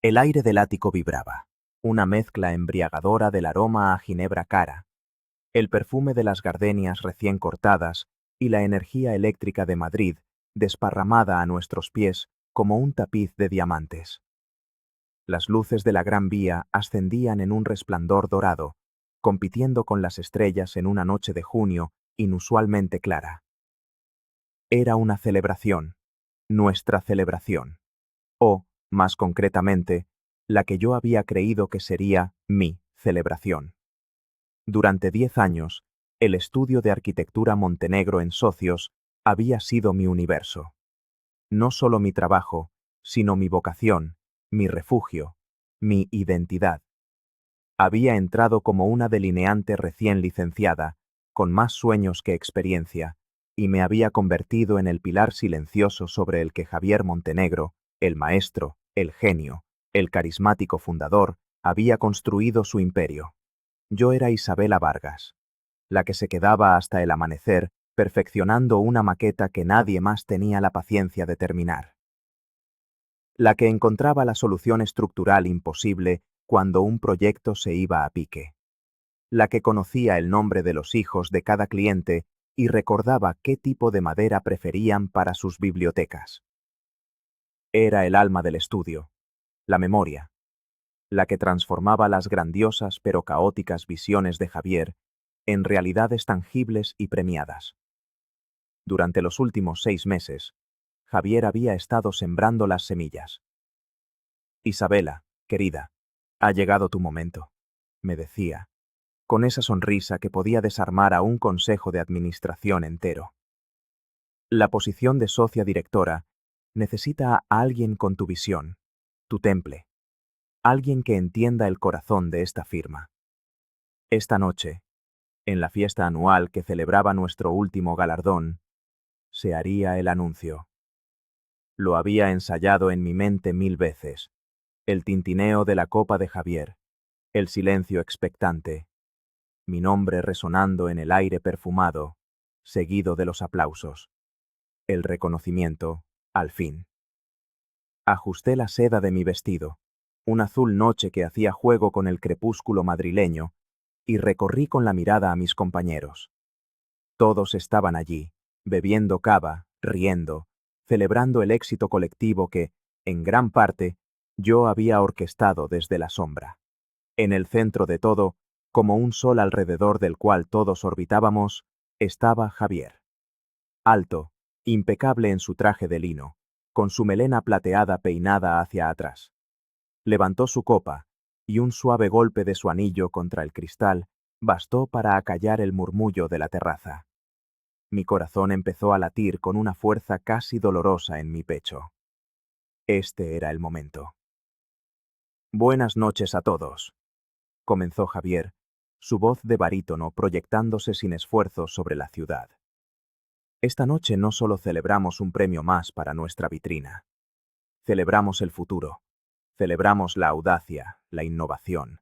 El aire del ático vibraba, una mezcla embriagadora del aroma a ginebra cara, el perfume de las gardenias recién cortadas y la energía eléctrica de Madrid desparramada a nuestros pies como un tapiz de diamantes. Las luces de la Gran Vía ascendían en un resplandor dorado, compitiendo con las estrellas en una noche de junio inusualmente clara. Era una celebración, nuestra celebración, o, más concretamente, la que yo había creído que sería mi celebración. Durante 10 años, el estudio de arquitectura Montenegro en Socios había sido mi universo. No solo mi trabajo, sino mi vocación, mi refugio, mi identidad. Había entrado como una delineante recién licenciada, con más sueños que experiencia, y me había convertido en el pilar silencioso sobre el que Javier Montenegro, el maestro, el genio, el carismático fundador, había construido su imperio. Yo era Isabela Vargas, la que se quedaba hasta el amanecer perfeccionando una maqueta que nadie más tenía la paciencia de terminar. La que encontraba la solución estructural imposible cuando un proyecto se iba a pique. La que conocía el nombre de los hijos de cada cliente y recordaba qué tipo de madera preferían para sus bibliotecas. Era el alma del estudio, la memoria, la que transformaba las grandiosas pero caóticas visiones de Javier en realidades tangibles y premiadas. Durante los últimos 6 meses, Javier había estado sembrando las semillas. Isabela, querida, ha llegado tu momento, me decía, con esa sonrisa que podía desarmar a un consejo de administración entero. La posición de socia directora necesita a alguien con tu visión, tu temple, alguien que entienda el corazón de esta firma. Esta noche, en la fiesta anual que celebraba nuestro último galardón, se haría el anuncio. Lo había ensayado en mi mente 1000 veces, el tintineo de la copa de Javier, el silencio expectante, mi nombre resonando en el aire perfumado, seguido de los aplausos. El reconocimiento, al fin. Ajusté la seda de mi vestido, un azul noche que hacía juego con el crepúsculo madrileño, y recorrí con la mirada a mis compañeros. Todos estaban allí, bebiendo cava, riendo, celebrando el éxito colectivo que, en gran parte, yo había orquestado desde la sombra. En el centro de todo, como un sol alrededor del cual todos orbitábamos, estaba Javier. Alto, impecable en su traje de lino, con su melena plateada peinada hacia atrás. Levantó su copa, y un suave golpe de su anillo contra el cristal bastó para acallar el murmullo de la terraza. Mi corazón empezó a latir con una fuerza casi dolorosa en mi pecho. Este era el momento. Buenas noches a todos, comenzó Javier, su voz de barítono proyectándose sin esfuerzo sobre la ciudad. Esta noche no solo celebramos un premio más para nuestra vitrina. Celebramos el futuro. Celebramos la audacia, la innovación,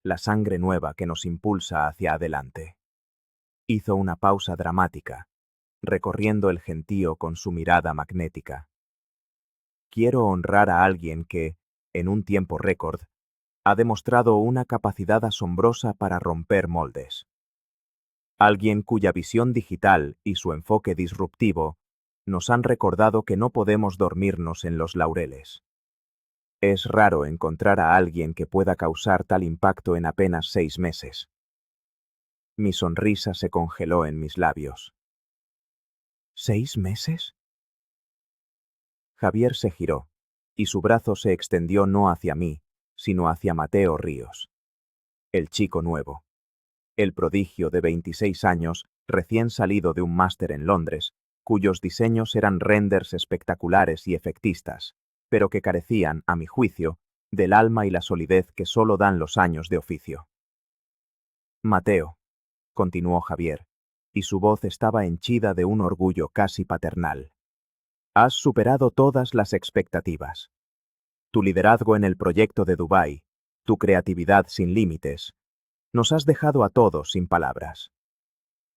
la sangre nueva que nos impulsa hacia adelante. Hizo una pausa dramática, recorriendo el gentío con su mirada magnética. Quiero honrar a alguien que, en un tiempo récord, ha demostrado una capacidad asombrosa para romper moldes. Alguien cuya visión digital y su enfoque disruptivo nos han recordado que no podemos dormirnos en los laureles. Es raro encontrar a alguien que pueda causar tal impacto en apenas 6 meses. Mi sonrisa se congeló en mis labios. ¿6 meses? Javier se giró, y su brazo se extendió no hacia mí, sino hacia Mateo Ríos. El chico nuevo. El prodigio de 26 años, recién salido de un máster en Londres, cuyos diseños eran renders espectaculares y efectistas, pero que carecían, a mi juicio, del alma y la solidez que solo dan los años de oficio. Mateo, continuó Javier, y su voz estaba henchida de un orgullo casi paternal. Has superado todas las expectativas. Tu liderazgo en el proyecto de Dubái, tu creatividad sin límites, nos has dejado a todos sin palabras.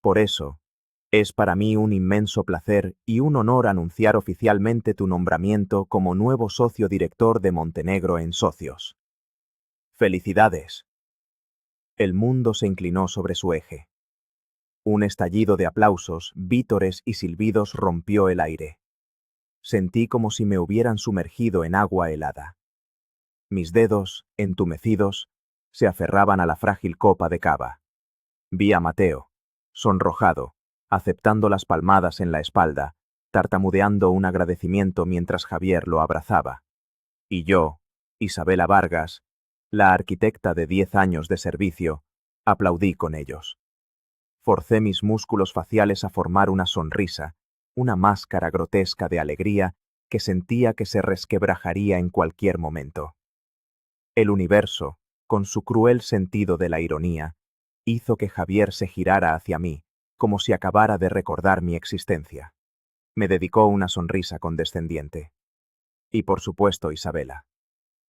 Por eso, Es para mí un inmenso placer y un honor anunciar oficialmente tu nombramiento como nuevo socio director de Montenegro en Socios. ¡Felicidades! El mundo se inclinó sobre su eje. Un estallido de aplausos, vítores y silbidos rompió el aire. Sentí como si me hubieran sumergido en agua helada. Mis dedos, entumecidos, se aferraban a la frágil copa de cava. Vi a Mateo, sonrojado, aceptando las palmadas en la espalda, tartamudeando un agradecimiento mientras Javier lo abrazaba. Y yo, Isabela Vargas, la arquitecta de 10 años de servicio, aplaudí con ellos. Forcé mis músculos faciales a formar una sonrisa, una máscara grotesca de alegría que sentía que se resquebrajaría en cualquier momento. El universo, con su cruel sentido de la ironía, hizo que Javier se girara hacia mí, como si acabara de recordar mi existencia. Me dedicó una sonrisa condescendiente. Y por supuesto, Isabela.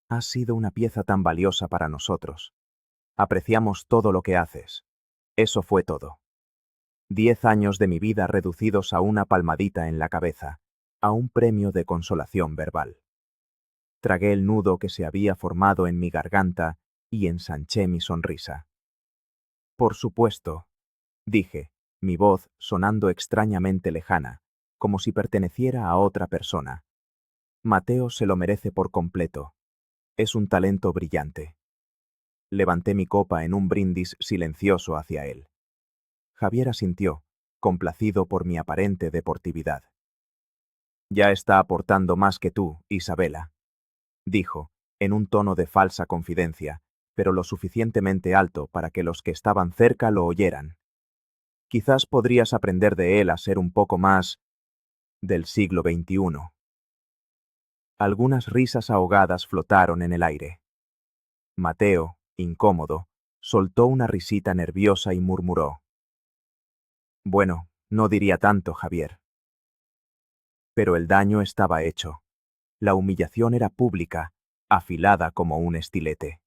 Has sido una pieza tan valiosa para nosotros. Apreciamos todo lo que haces. Eso fue todo. 10 años de mi vida reducidos a una palmadita en la cabeza, a un premio de consolación verbal. Tragué el nudo que se había formado en mi garganta y ensanché mi sonrisa. Por supuesto, dije, mi voz sonando extrañamente lejana, como si perteneciera a otra persona. Mateo se lo merece por completo. Es un talento brillante. Levanté mi copa en un brindis silencioso hacia él. Javier asintió, complacido por mi aparente deportividad. Ya está aportando más que tú, Isabela, dijo, en un tono de falsa confidencia, pero lo suficientemente alto para que los que estaban cerca lo oyeran. Quizás podrías aprender de él a ser un poco más del siglo XXI. Algunas risas ahogadas flotaron en el aire. Mateo, incómodo, soltó una risita nerviosa y murmuró. Bueno, no diría tanto, Javier. Pero el daño estaba hecho. La humillación era pública, afilada como un estilete.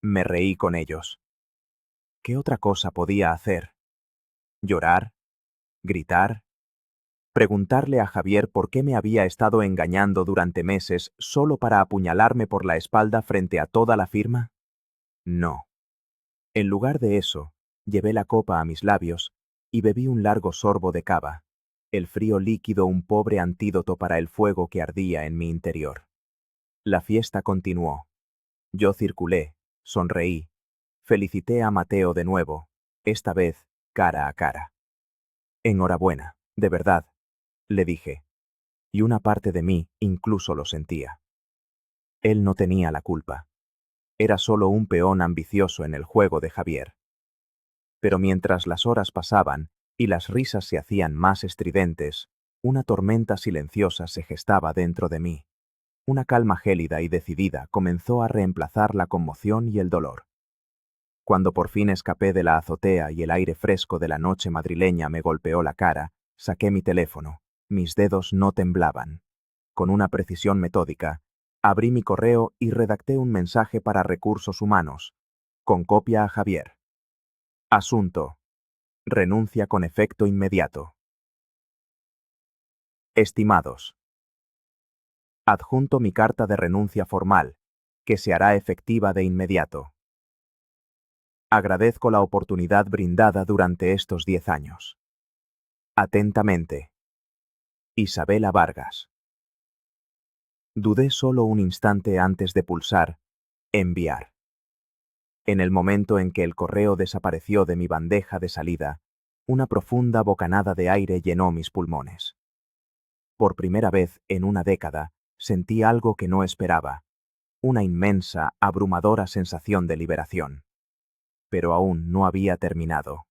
Me reí con ellos. ¿Qué otra cosa podía hacer? ¿Llorar? ¿Gritar? ¿Preguntarle a Javier por qué me había estado engañando durante meses solo para apuñalarme por la espalda frente a toda la firma? No. En lugar de eso, llevé la copa a mis labios y bebí un largo sorbo de cava, el frío líquido un pobre antídoto para el fuego que ardía en mi interior. La fiesta continuó. Yo circulé, sonreí, felicité a Mateo de nuevo, esta vez cara a cara. Enhorabuena, de verdad, le dije, y una parte de mí incluso lo sentía. Él no tenía la culpa. Era solo un peón ambicioso en el juego de Javier. Pero mientras las horas pasaban y las risas se hacían más estridentes, una tormenta silenciosa se gestaba dentro de mí. Una calma gélida y decidida comenzó a reemplazar la conmoción y el dolor. Cuando por fin escapé de la azotea y el aire fresco de la noche madrileña me golpeó la cara, saqué mi teléfono. Mis dedos no temblaban. Con una precisión metódica, abrí mi correo y redacté un mensaje para Recursos Humanos, con copia a Javier. Asunto. Renuncia con efecto inmediato. Estimados. Adjunto mi carta de renuncia formal, que se hará efectiva de inmediato. Agradezco la oportunidad brindada durante estos 10 años. Atentamente. Isabela Vargas. Dudé solo un instante antes de pulsar enviar. En el momento en que el correo desapareció de mi bandeja de salida, una profunda bocanada de aire llenó mis pulmones. Por primera vez en una década, sentí algo que no esperaba, una inmensa, abrumadora sensación de liberación. Pero aún no había terminado.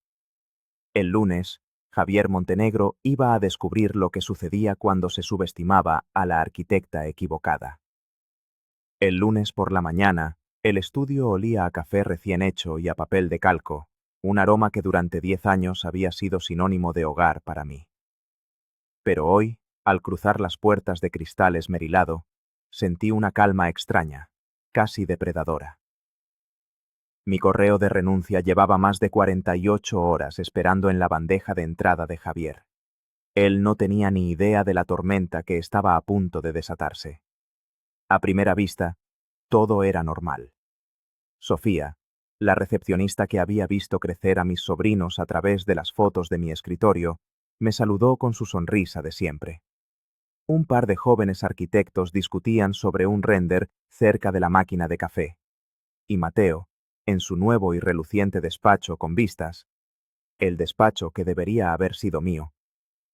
El lunes, Javier Montenegro iba a descubrir lo que sucedía cuando se subestimaba a la arquitecta equivocada. El lunes por la mañana, el estudio olía a café recién hecho y a papel de calco, un aroma que durante 10 años había sido sinónimo de hogar para mí. Pero hoy, al cruzar las puertas de cristal esmerilado, sentí una calma extraña, casi depredadora. Mi correo de renuncia llevaba más de 48 horas esperando en la bandeja de entrada de Javier. Él no tenía ni idea de la tormenta que estaba a punto de desatarse. A primera vista, todo era normal. Sofía, la recepcionista que había visto crecer a mis sobrinos a través de las fotos de mi escritorio, me saludó con su sonrisa de siempre. Un par de jóvenes arquitectos discutían sobre un render cerca de la máquina de café. Y Mateo, en su nuevo y reluciente despacho con vistas, el despacho que debería haber sido mío,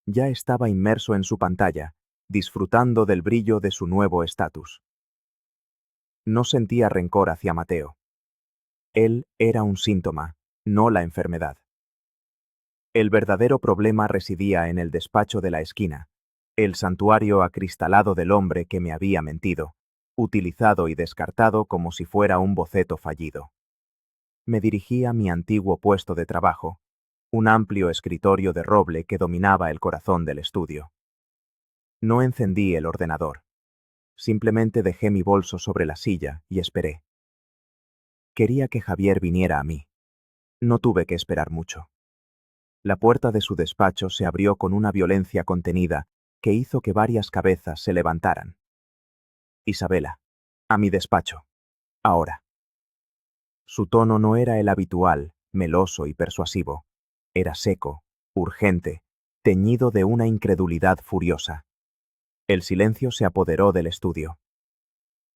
ya estaba inmerso en su pantalla, disfrutando del brillo de su nuevo estatus. No sentía rencor hacia Mateo. Él era un síntoma, no la enfermedad. El verdadero problema residía en el despacho de la esquina, el santuario acristalado del hombre que me había mentido, utilizado y descartado como si fuera un boceto fallido. Me dirigí a mi antiguo puesto de trabajo, un amplio escritorio de roble que dominaba el corazón del estudio. No encendí el ordenador. Simplemente dejé mi bolso sobre la silla y esperé. Quería que Javier viniera a mí. No tuve que esperar mucho. La puerta de su despacho se abrió con una violencia contenida que hizo que varias cabezas se levantaran. Isabela, a mi despacho. Ahora. Su tono no era el habitual, meloso y persuasivo. Era seco, urgente, teñido de una incredulidad furiosa. El silencio se apoderó del estudio.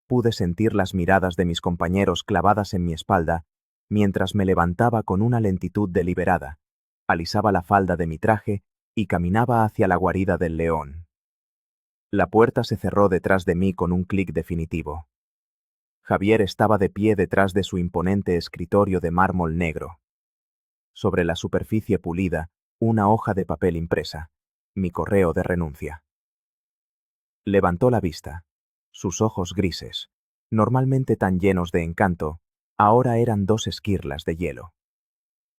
Pude sentir las miradas de mis compañeros clavadas en mi espalda mientras me levantaba con una lentitud deliberada, alisaba la falda de mi traje y caminaba hacia la guarida del león. La puerta se cerró detrás de mí con un clic definitivo. Javier estaba de pie detrás de su imponente escritorio de mármol negro. Sobre la superficie pulida, una hoja de papel impresa, mi correo de renuncia. Levantó la vista. Sus ojos grises, normalmente tan llenos de encanto, ahora eran dos esquirlas de hielo.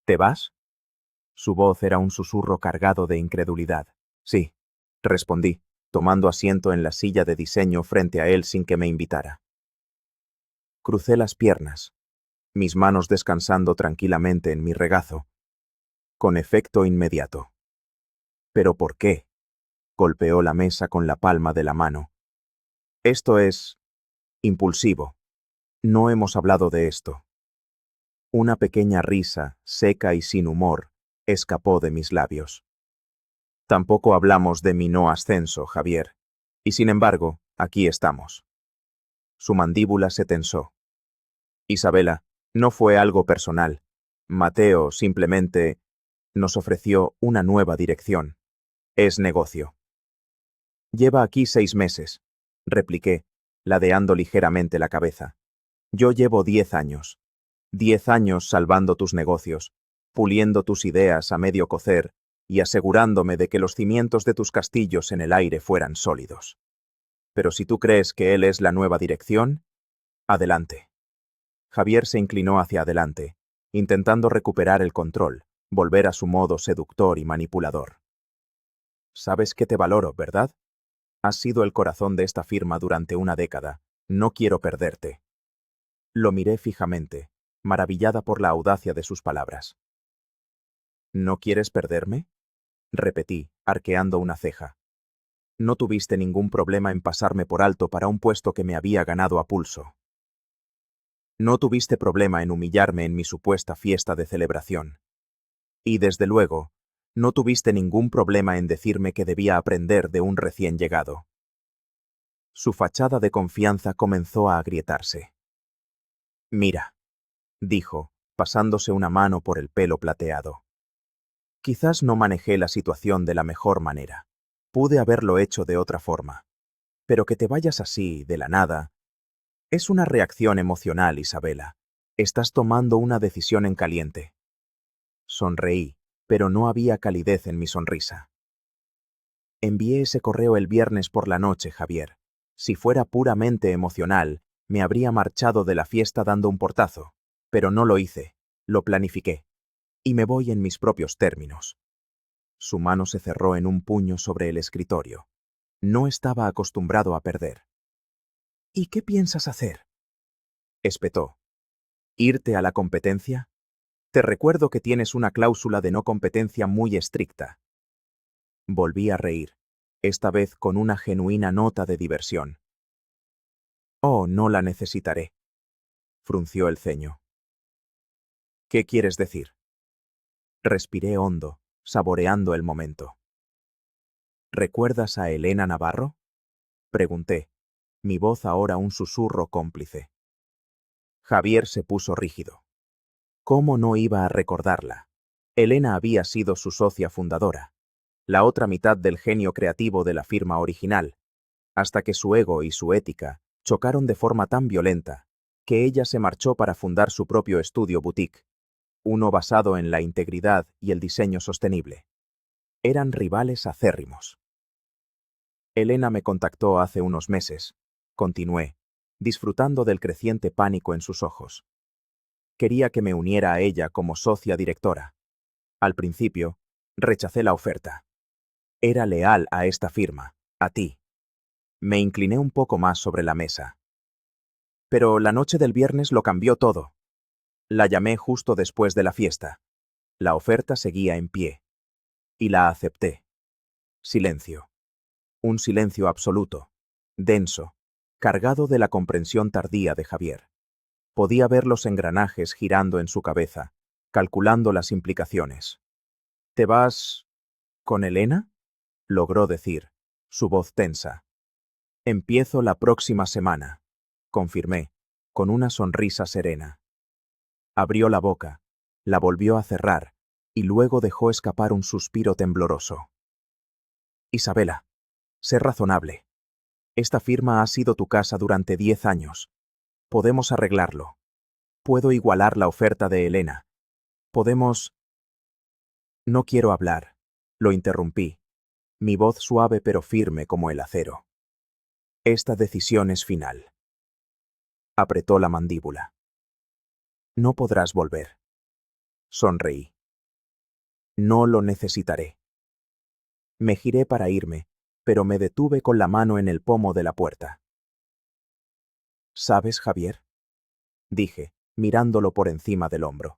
¿Te vas? Su voz era un susurro cargado de incredulidad. Sí, respondí, tomando asiento en la silla de diseño frente a él sin que me invitara. Crucé las piernas, mis manos descansando tranquilamente en mi regazo, con efecto inmediato. ¿Pero por qué? Golpeó la mesa con la palma de la mano. Esto es impulsivo. No hemos hablado de esto. Una pequeña risa, seca y sin humor, escapó de mis labios. Tampoco hablamos de mi no ascenso, Javier. Y sin embargo, aquí estamos. Su mandíbula se tensó. Isabela, no fue algo personal. Mateo simplemente nos ofreció una nueva dirección. Es negocio. Lleva aquí 6 meses, repliqué, ladeando ligeramente la cabeza. Yo llevo 10 años. 10 años salvando tus negocios, puliendo tus ideas a medio cocer y asegurándome de que los cimientos de tus castillos en el aire fueran sólidos. Pero si tú crees que él es la nueva dirección, adelante. Javier se inclinó hacia adelante, intentando recuperar el control, volver a su modo seductor y manipulador. Sabes que te valoro, ¿verdad? Has sido el corazón de esta firma durante una década. No quiero perderte. Lo miré fijamente, maravillada por la audacia de sus palabras. ¿No quieres perderme? Repetí, arqueando una ceja. No tuviste ningún problema en pasarme por alto para un puesto que me había ganado a pulso. No tuviste problema en humillarme en mi supuesta fiesta de celebración. Y desde luego, no tuviste ningún problema en decirme que debía aprender de un recién llegado. Su fachada de confianza comenzó a agrietarse. Mira, dijo, pasándose una mano por el pelo plateado. Quizás no manejé la situación de la mejor manera. Pude haberlo hecho de otra forma. Pero que te vayas así, de la nada, es una reacción emocional, Isabela. Estás tomando una decisión en caliente. Sonreí, pero no había calidez en mi sonrisa. Envié ese correo el viernes por la noche, Javier. Si fuera puramente emocional, me habría marchado de la fiesta dando un portazo. Pero no lo hice. Lo planifiqué. Y me voy en mis propios términos. Su mano se cerró en un puño sobre el escritorio. No estaba acostumbrado a perder. ¿Y qué piensas hacer? Espetó. ¿Irte a la competencia? Te recuerdo que tienes una cláusula de no competencia muy estricta. Volví a reír, esta vez con una genuina nota de diversión. Oh, no la necesitaré. Frunció el ceño. ¿Qué quieres decir? Respiré hondo, saboreando el momento. ¿Recuerdas a Elena Navarro? Pregunté, mi voz ahora un susurro cómplice. Javier se puso rígido. ¿Cómo no iba a recordarla? Elena había sido su socia fundadora, la otra mitad del genio creativo de la firma original, hasta que su ego y su ética chocaron de forma tan violenta que ella se marchó para fundar su propio estudio boutique, uno basado en la integridad y el diseño sostenible. Eran rivales acérrimos. Elena me contactó hace unos meses, continué, disfrutando del creciente pánico en sus ojos. Quería que me uniera a ella como socia directora. Al principio, rechacé la oferta. Era leal a esta firma, a ti. Me incliné un poco más sobre la mesa. Pero la noche del viernes lo cambió todo. La llamé justo después de la fiesta. La oferta seguía en pie. Y la acepté. Silencio. Un silencio absoluto, denso, cargado de la comprensión tardía de Javier. Podía ver los engranajes girando en su cabeza, calculando las implicaciones. ¿Te vas con Elena? Logró decir, su voz tensa. Empiezo la próxima semana, confirmé, con una sonrisa serena. Abrió la boca, la volvió a cerrar, y luego dejó escapar un suspiro tembloroso. Isabela, sé razonable. Esta firma ha sido tu casa durante 10 años. Podemos arreglarlo. Puedo igualar la oferta de Elena. Podemos... No quiero hablar. Lo interrumpí, mi voz suave pero firme como el acero. Esta decisión es final. Apretó la mandíbula. No podrás volver. Sonreí. No lo necesitaré. Me giré para irme, pero me detuve con la mano en el pomo de la puerta. ¿Sabes, Javier? Dije, mirándolo por encima del hombro.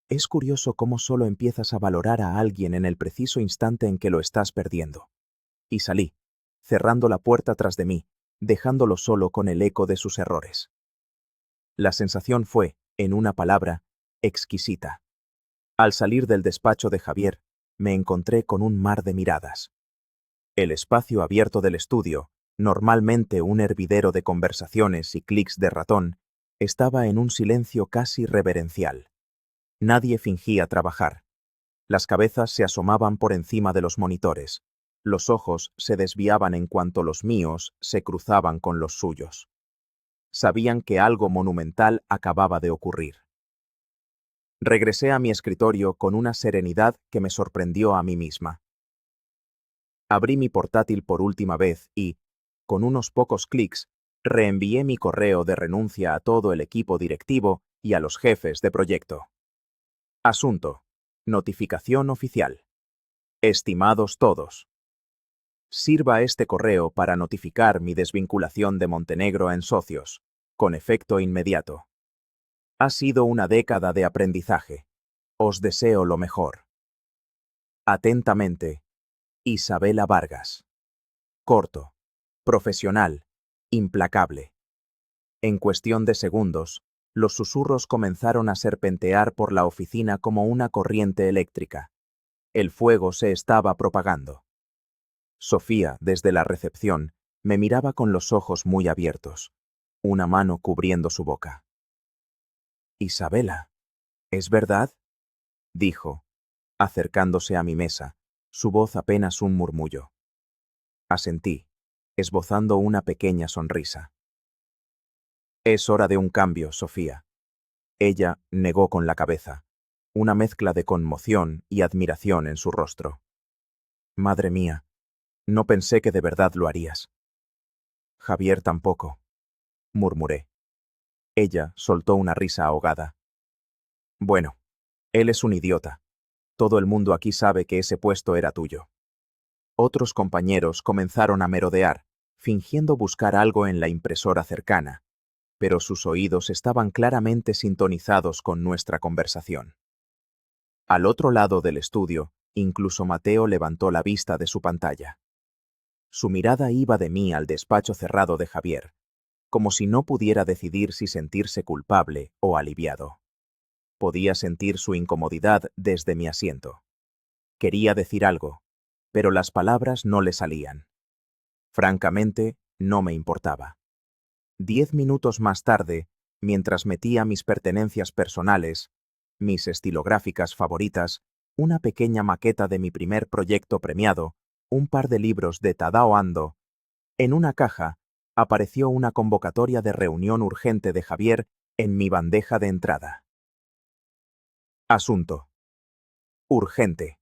Es curioso cómo solo empiezas a valorar a alguien en el preciso instante en que lo estás perdiendo. Y salí, cerrando la puerta tras de mí, dejándolo solo con el eco de sus errores. La sensación fue, en una palabra, exquisita. Al salir del despacho de Javier, me encontré con un mar de miradas. El espacio abierto del estudio, normalmente un hervidero de conversaciones y clics de ratón, estaba en un silencio casi reverencial. Nadie fingía trabajar. Las cabezas se asomaban por encima de los monitores. Los ojos se desviaban en cuanto los míos se cruzaban con los suyos. Sabían que algo monumental acababa de ocurrir. Regresé a mi escritorio con una serenidad que me sorprendió a mí misma. Abrí mi portátil por última vez y, con unos pocos clics, reenvié mi correo de renuncia a todo el equipo directivo y a los jefes de proyecto. Asunto. Notificación oficial. Estimados todos. Sirva este correo para notificar mi desvinculación de Montenegro en socios, con efecto inmediato. Ha sido una década de aprendizaje. Os deseo lo mejor. Atentamente, Isabela Vargas. Corto, profesional, implacable. En cuestión de segundos, los susurros comenzaron a serpentear por la oficina como una corriente eléctrica. El fuego se estaba propagando. Sofía, desde la recepción, me miraba con los ojos muy abiertos, una mano cubriendo su boca. Isabela, ¿es verdad? Dijo, acercándose a mi mesa, su voz apenas un murmullo. Asentí, esbozando una pequeña sonrisa. Es hora de un cambio, Sofía. Ella negó con la cabeza, una mezcla de conmoción y admiración en su rostro. Madre mía, no pensé que de verdad lo harías. Javier tampoco, murmuré. Ella soltó una risa ahogada. Bueno, él es un idiota. Todo el mundo aquí sabe que ese puesto era tuyo. Otros compañeros comenzaron a merodear, fingiendo buscar algo en la impresora cercana, pero sus oídos estaban claramente sintonizados con nuestra conversación. Al otro lado del estudio, incluso Mateo levantó la vista de su pantalla. Su mirada iba de mí al despacho cerrado de Javier, como si no pudiera decidir si sentirse culpable o aliviado. Podía sentir su incomodidad desde mi asiento. Quería decir algo, pero las palabras no le salían. Francamente, no me importaba. 10 minutos más tarde, mientras metía mis pertenencias personales, mis estilográficas favoritas, una pequeña maqueta de mi primer proyecto premiado, un par de libros de Tadao Ando, en una caja, apareció una convocatoria de reunión urgente de Javier en mi bandeja de entrada. Asunto. Urgente.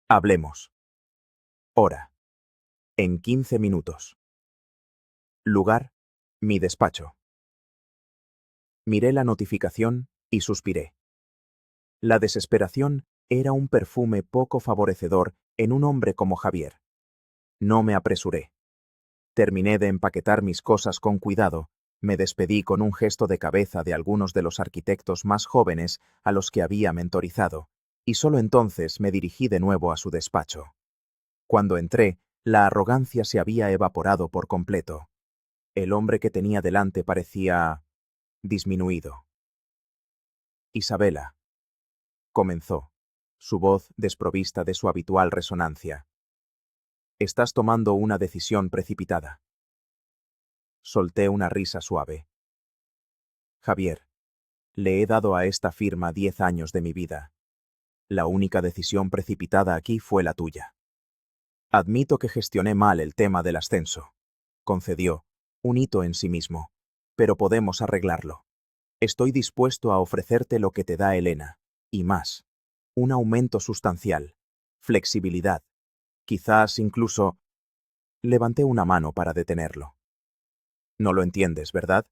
Hablemos. Hora. En 15 minutos. Lugar. Mi despacho. Miré la notificación y suspiré. La desesperación era un perfume poco favorecedor en un hombre como Javier. No me apresuré. Terminé de empaquetar mis cosas con cuidado, me despedí con un gesto de cabeza de algunos de los arquitectos más jóvenes a los que había mentorizado, y solo entonces me dirigí de nuevo a su despacho. Cuando entré, la arrogancia se había evaporado por completo. El hombre que tenía delante parecía disminuido. Isabela, comenzó, su voz desprovista de su habitual resonancia. Estás tomando una decisión precipitada. Solté una risa suave. Javier, le he dado a esta firma 10 años de mi vida. La única decisión precipitada aquí fue la tuya. Admito que gestioné mal el tema del ascenso. Concedió, un hito en sí mismo, pero podemos arreglarlo. Estoy dispuesto a ofrecerte lo que te da Elena, y más. Un aumento sustancial, flexibilidad, quizás incluso... Levanté una mano para detenerlo. No lo entiendes, ¿verdad?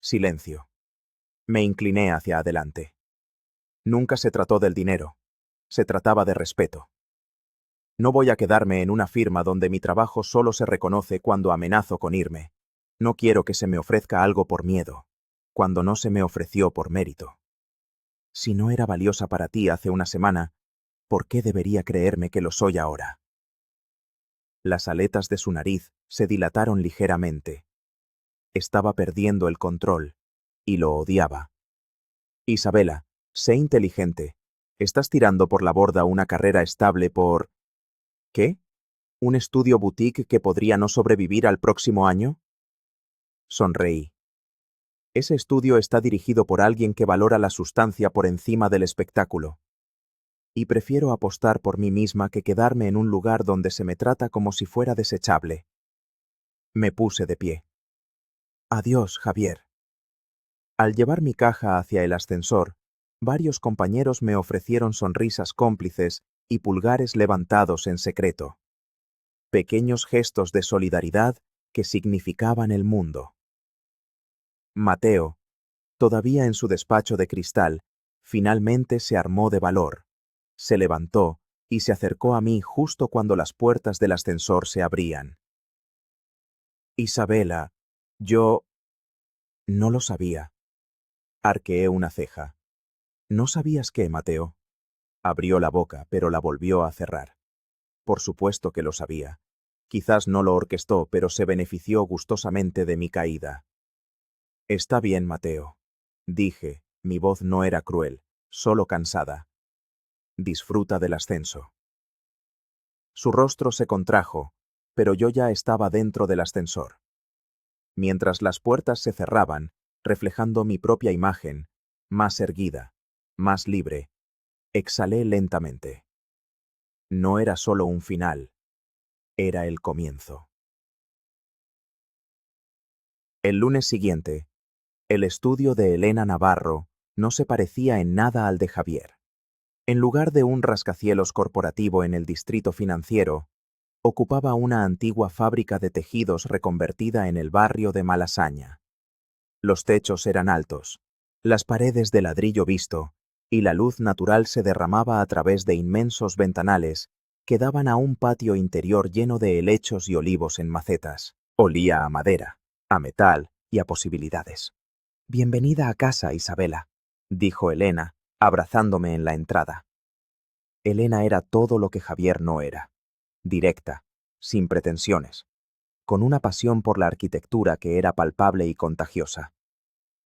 Silencio. Me incliné hacia adelante. Nunca se trató del dinero. Se trataba de respeto. No voy a quedarme en una firma donde mi trabajo solo se reconoce cuando amenazo con irme. No quiero que se me ofrezca algo por miedo, cuando no se me ofreció por mérito. Si no era valiosa para ti hace una semana, ¿por qué debería creerme que lo soy ahora? Las aletas de su nariz se dilataron ligeramente. Estaba perdiendo el control, y lo odiaba. Isabela, sé inteligente. Estás tirando por la borda una carrera estable por... ¿Qué? ¿Un estudio boutique que podría no sobrevivir al próximo año? Sonreí. Ese estudio está dirigido por alguien que valora la sustancia por encima del espectáculo. Y prefiero apostar por mí misma que quedarme en un lugar donde se me trata como si fuera desechable. Me puse de pie. Adiós, Javier. Al llevar mi caja hacia el ascensor, varios compañeros me ofrecieron sonrisas cómplices y pulgares levantados en secreto. Pequeños gestos de solidaridad que significaban el mundo. Mateo, todavía en su despacho de cristal, finalmente se armó de valor. Se levantó y se acercó a mí justo cuando las puertas del ascensor se abrían. Isabela, yo... No lo sabía. Arqueé una ceja. ¿No sabías qué, Mateo? Abrió la boca, pero la volvió a cerrar. Por supuesto que lo sabía. Quizás no lo orquestó, pero se benefició gustosamente de mi caída. Está bien, Mateo. Dije, mi voz no era cruel, solo cansada. Disfruta del ascenso. Su rostro se contrajo, pero yo ya estaba dentro del ascensor. Mientras las puertas se cerraban, reflejando mi propia imagen, más erguida, más libre, exhalé lentamente. No era solo un final, era el comienzo. El lunes siguiente, el estudio de Elena Navarro no se parecía en nada al de Javier. En lugar de un rascacielos corporativo en el distrito financiero, ocupaba una antigua fábrica de tejidos reconvertida en el barrio de Malasaña. Los techos eran altos, las paredes de ladrillo visto, y la luz natural se derramaba a través de inmensos ventanales que daban a un patio interior lleno de helechos y olivos en macetas. Olía a madera, a metal y a posibilidades. «Bienvenida a casa, Isabela», dijo Elena, abrazándome en la entrada. Elena era todo lo que Javier no era. Directa, sin pretensiones, con una pasión por la arquitectura que era palpable y contagiosa.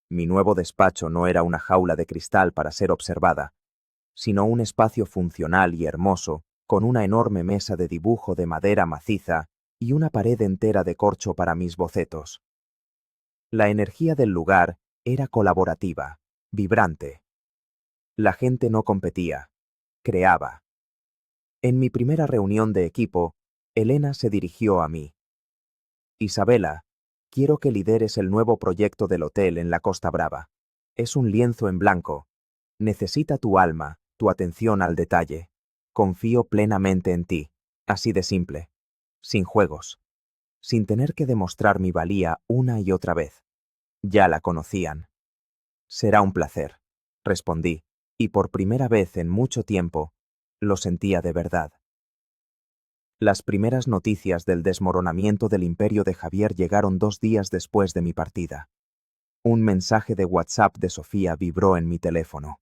Mi nuevo despacho no era una jaula de cristal para ser observada, sino un espacio funcional y hermoso, con una enorme mesa de dibujo de madera maciza y una pared entera de corcho para mis bocetos. La energía del lugar era colaborativa, vibrante. La gente no competía, creaba. En mi primera reunión de equipo, Elena se dirigió a mí. «Isabela, quiero que lideres el nuevo proyecto del hotel en la Costa Brava. Es un lienzo en blanco. Necesita tu alma, tu atención al detalle. Confío plenamente en ti, así de simple, sin juegos, sin tener que demostrar mi valía una y otra vez. Ya la conocían». «Será un placer», respondí, y por primera vez en mucho tiempo, lo sentía de verdad. Las primeras noticias del desmoronamiento del imperio de Javier llegaron 2 días después de mi partida. Un mensaje de WhatsApp de Sofía vibró en mi teléfono.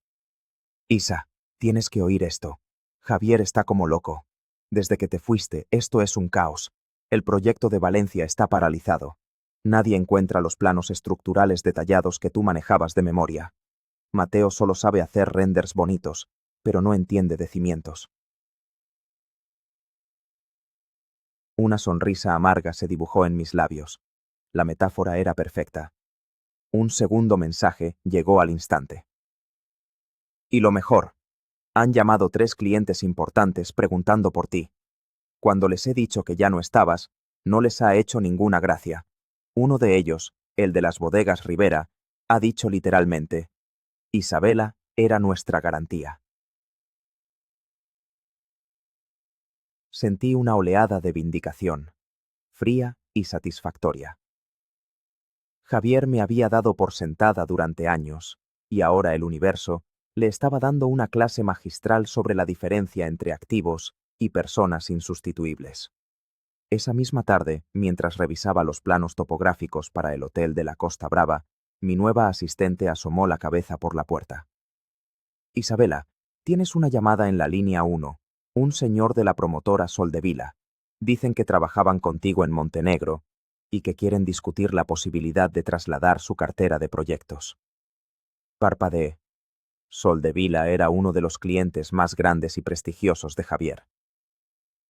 «Isa, tienes que oír esto. Javier está como loco. Desde que te fuiste, esto es un caos. El proyecto de Valencia está paralizado. Nadie encuentra los planos estructurales detallados que tú manejabas de memoria. Mateo solo sabe hacer renders bonitos, pero no entiende de cimientos». Una sonrisa amarga se dibujó en mis labios. La metáfora era perfecta. Un segundo mensaje llegó al instante. «Y lo mejor, han llamado 3 clientes importantes preguntando por ti. Cuando les he dicho que ya no estabas, no les ha hecho ninguna gracia. Uno de ellos, el de las bodegas Rivera, ha dicho literalmente: Isabela era nuestra garantía». Sentí una oleada de vindicación, fría y satisfactoria. Javier me había dado por sentada durante años, y ahora el universo le estaba dando una clase magistral sobre la diferencia entre activos y personas insustituibles. Esa misma tarde, mientras revisaba los planos topográficos para el hotel de la Costa Brava, mi nueva asistente asomó la cabeza por la puerta. «Isabela, tienes una llamada en la línea 1, un señor de la promotora Soldevila. Dicen que trabajaban contigo en Montenegro y que quieren discutir la posibilidad de trasladar su cartera de proyectos». Parpadeé. Soldevila era uno de los clientes más grandes y prestigiosos de Javier.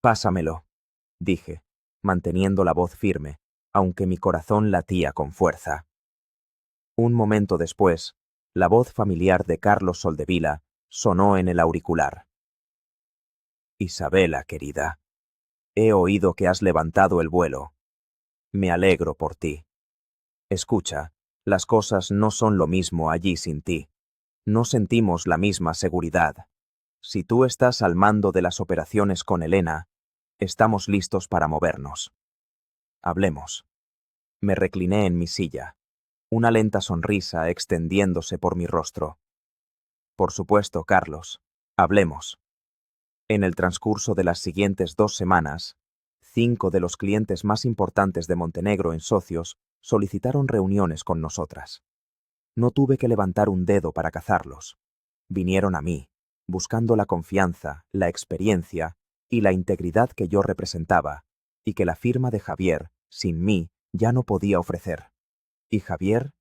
«Pásamelo», dije, manteniendo la voz firme, aunque mi corazón latía con fuerza. Un momento después, la voz familiar de Carlos Soldevila sonó en el auricular. «Isabela, querida, he oído que has levantado el vuelo. Me alegro por ti. Escucha, las cosas no son lo mismo allí sin ti. No sentimos la misma seguridad. Si tú estás al mando de las operaciones con Elena, estamos listos para movernos. Hablemos». Me recliné en mi silla, una lenta sonrisa extendiéndose por mi rostro. «Por supuesto, Carlos. Hablemos». En el transcurso de las siguientes 2 semanas, 5 de los clientes más importantes de Montenegro en socios solicitaron reuniones con nosotras. No tuve que levantar un dedo para cazarlos. Vinieron a mí, buscando la confianza, la experiencia y la integridad que yo representaba, y que la firma de Javier, sin mí, ya no podía ofrecer. ¿Y Javier?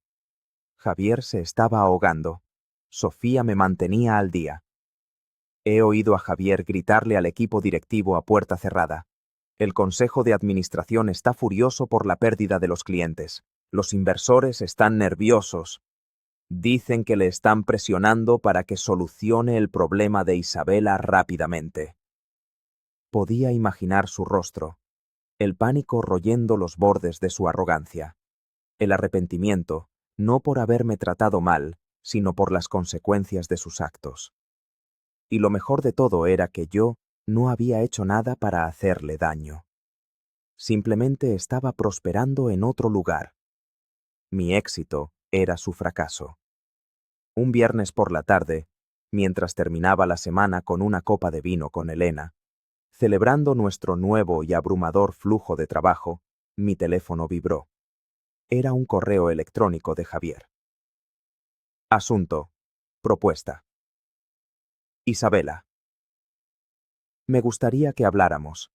Javier se estaba ahogando. Sofía me mantenía al día. He oído a Javier gritarle al equipo directivo a puerta cerrada: «El consejo de administración está furioso por la pérdida de los clientes. Los inversores están nerviosos. Dicen que le están presionando para que solucione el problema de Isabela rápidamente». Podía imaginar su rostro, el pánico royendo los bordes de su arrogancia, el arrepentimiento, no por haberme tratado mal, sino por las consecuencias de sus actos. Y lo mejor de todo era que yo no había hecho nada para hacerle daño. Simplemente estaba prosperando en otro lugar. Mi éxito era su fracaso. Un viernes por la tarde, mientras terminaba la semana con una copa de vino con Elena, celebrando nuestro nuevo y abrumador flujo de trabajo, mi teléfono vibró. Era un correo electrónico de Javier. Asunto. Propuesta. Isabela. Me gustaría que habláramos.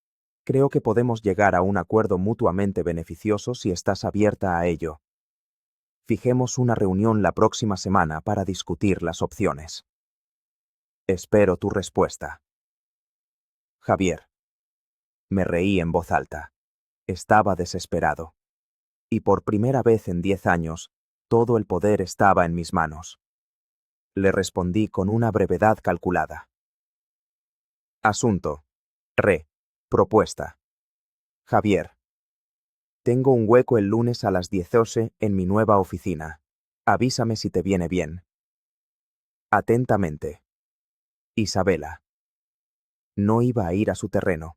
Creo que podemos llegar a un acuerdo mutuamente beneficioso si estás abierta a ello. Fijemos una reunión la próxima semana para discutir las opciones. Espero tu respuesta. Javier. Me reí en voz alta. Estaba desesperado. Y por primera vez en 10 años, todo el poder estaba en mis manos. Le respondí con una brevedad calculada. Asunto. Propuesta. Javier. Tengo un hueco el lunes a las 10:00 en mi nueva oficina. Avísame si te viene bien. Atentamente. Isabela. No iba a ir a su terreno.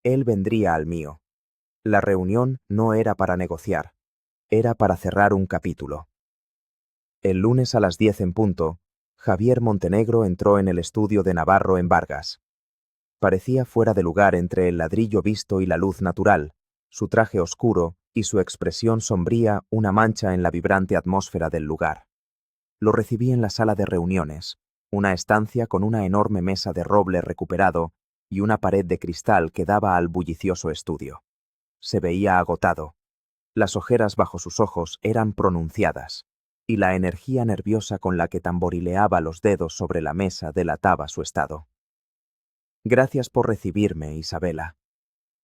Él vendría al mío. La reunión no era para negociar. Era para cerrar un capítulo. El lunes a las 10 en punto, Javier Montenegro entró en el estudio de Navarro en Vargas. Parecía fuera de lugar entre el ladrillo visto y la luz natural, su traje oscuro y su expresión sombría una mancha en la vibrante atmósfera del lugar. Lo recibí en la sala de reuniones, una estancia con una enorme mesa de roble recuperado y una pared de cristal que daba al bullicioso estudio. Se veía agotado. Las ojeras bajo sus ojos eran pronunciadas, y la energía nerviosa con la que tamborileaba los dedos sobre la mesa delataba su estado. Gracias por recibirme, Isabela.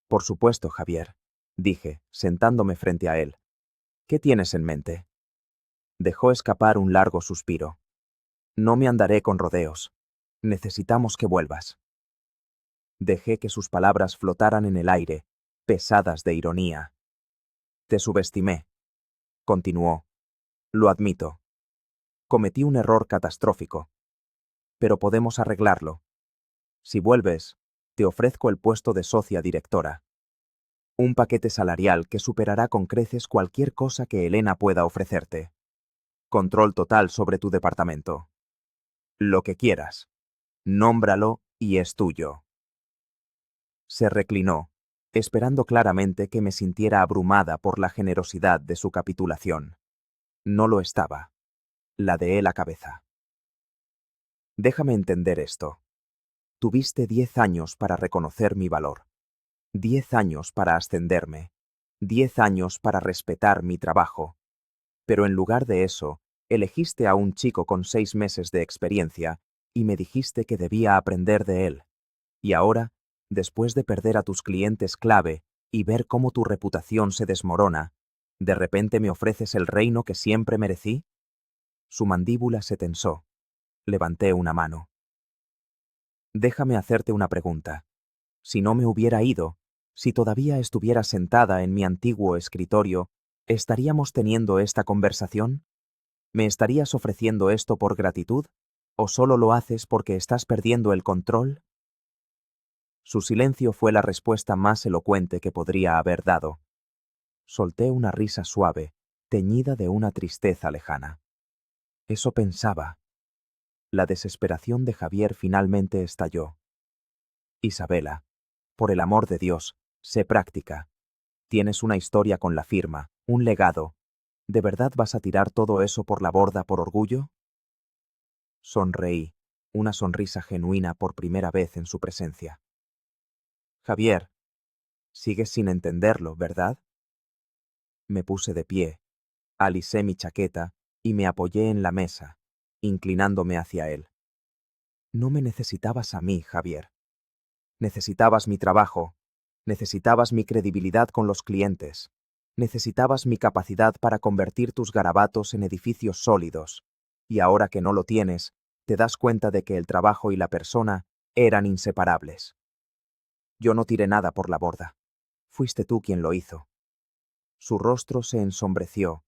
Por supuesto, Javier, dije, sentándome frente a él. ¿Qué tienes en mente? Dejó escapar un largo suspiro. No me andaré con rodeos. Necesitamos que vuelvas. Dejé que sus palabras flotaran en el aire, pesadas de ironía. Te subestimé. Continuó. Lo admito. Cometí un error catastrófico. Pero podemos arreglarlo. Si vuelves, te ofrezco el puesto de socia directora. Un paquete salarial que superará con creces cualquier cosa que Elena pueda ofrecerte. Control total sobre tu departamento. Lo que quieras. Nómbralo y es tuyo. Se reclinó, esperando claramente que me sintiera abrumada por la generosidad de su capitulación. No lo estaba. Ladeé la cabeza. Déjame entender esto. Tuviste 10 años para reconocer mi valor. 10 años para ascenderme. 10 años para respetar mi trabajo. Pero en lugar de eso, elegiste a un chico con 6 meses de experiencia y me dijiste que debía aprender de él. Y ahora, después de perder a tus clientes clave y ver cómo tu reputación se desmorona, ¿de repente me ofreces el reino que siempre merecí? Su mandíbula se tensó. Levanté una mano. Déjame hacerte una pregunta. Si no me hubiera ido, si todavía estuviera sentada en mi antiguo escritorio, ¿estaríamos teniendo esta conversación? ¿Me estarías ofreciendo esto por gratitud? ¿O solo lo haces porque estás perdiendo el control? Su silencio fue la respuesta más elocuente que podría haber dado. Solté una risa suave, teñida de una tristeza lejana. Eso pensaba. La desesperación de Javier finalmente estalló. Isabela, por el amor de Dios, sé práctica. Tienes una historia con la firma, un legado. ¿De verdad vas a tirar todo eso por la borda por orgullo? Sonreí, una sonrisa genuina por primera vez en su presencia. Javier, sigues sin entenderlo, ¿verdad? Me puse de pie, alisé mi chaqueta y me apoyé en la mesa, inclinándome hacia él. No me necesitabas a mí, Javier. Necesitabas mi trabajo, necesitabas mi credibilidad con los clientes, necesitabas mi capacidad para convertir tus garabatos en edificios sólidos, y ahora que no lo tienes, te das cuenta de que el trabajo y la persona eran inseparables. Yo no tiré nada por la borda. Fuiste tú quien lo hizo. Su rostro se ensombreció,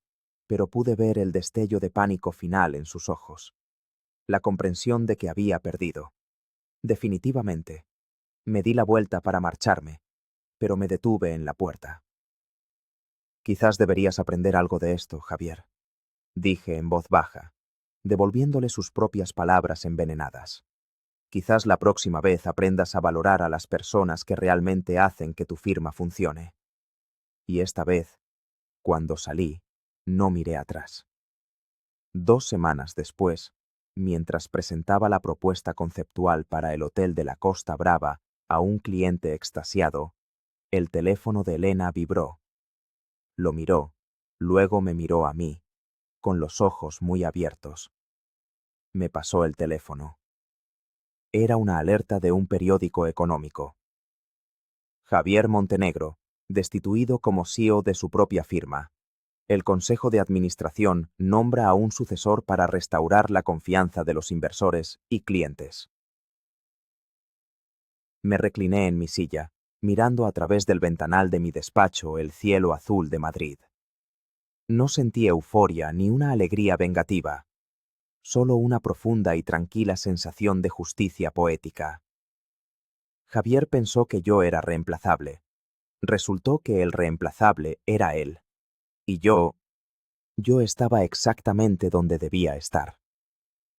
pero pude ver el destello de pánico final en sus ojos. La comprensión de que había perdido. Definitivamente. Me di la vuelta para marcharme, pero me detuve en la puerta. Quizás deberías aprender algo de esto, Javier, dije en voz baja, devolviéndole sus propias palabras envenenadas. Quizás la próxima vez aprendas a valorar a las personas que realmente hacen que tu firma funcione. Y esta vez, Cuando salí, no miré atrás. 2 semanas después, mientras presentaba la propuesta conceptual para el Hotel de la Costa Brava a un cliente extasiado, el teléfono de Elena vibró. Lo miró, luego me miró a mí, con los ojos muy abiertos. Me pasó el teléfono. Era una alerta de un periódico económico. Javier Montenegro, destituido como CEO de su propia firma. El Consejo de Administración nombra a un sucesor para restaurar la confianza de los inversores y clientes. Me recliné en mi silla, mirando a través del ventanal de mi despacho el cielo azul de Madrid. No sentí euforia ni una alegría vengativa, solo una profunda y tranquila sensación de justicia poética. Javier pensó que yo era reemplazable. Resultó que el reemplazable era él. Y yo estaba exactamente donde debía estar.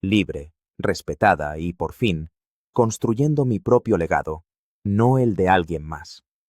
Libre, respetada y, por fin, construyendo mi propio legado, no el de alguien más.